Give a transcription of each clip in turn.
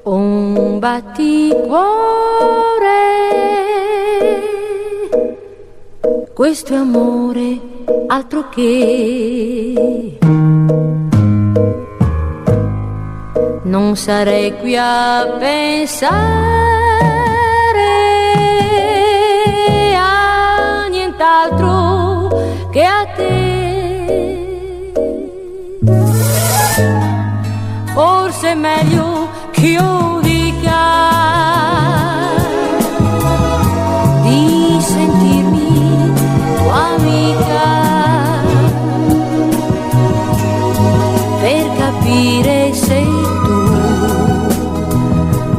Un batticuore, questo è amore, altro che. Non sarei qui a pensare a nient'altro che a te. Forse è meglio che io dica di sentirmi tua amica, per capire se tu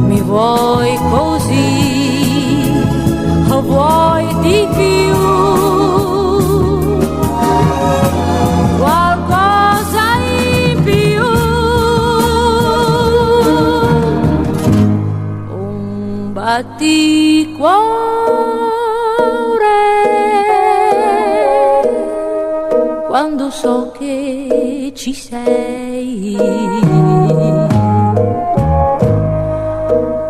mi vuoi così o vuoi di più, qualcosa in più. Un batticuore quando so che ci sei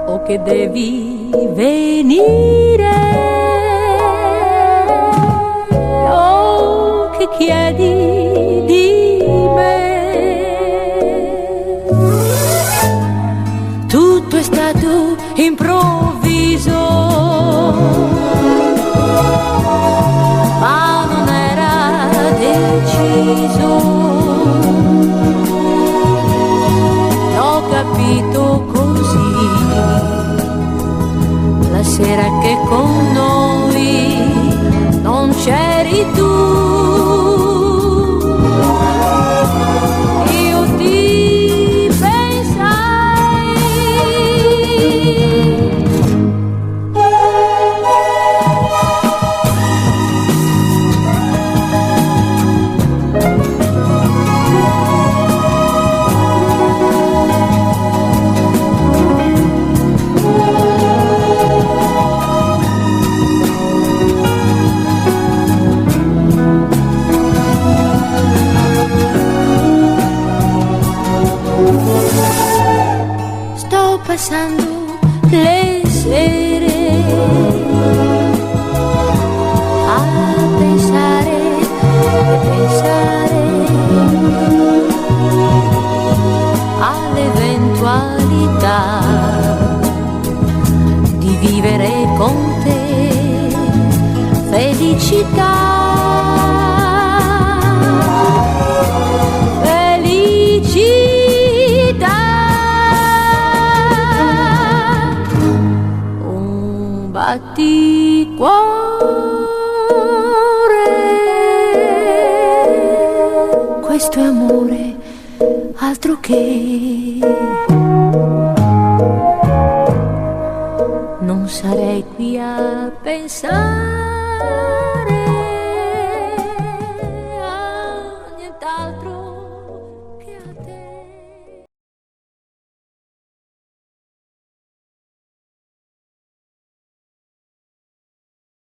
o che devi venire o che chiedi di me. Tutto è stato improvviso, ma non era deciso. L'ho capito così la sera che con noi non c'eri tu. Io ti pensai, sto passando le sere a pensare e pensare all'eventualità di vivere con te felicità. Batticuore, questo è amore, altro che. Non sarei qui a pensare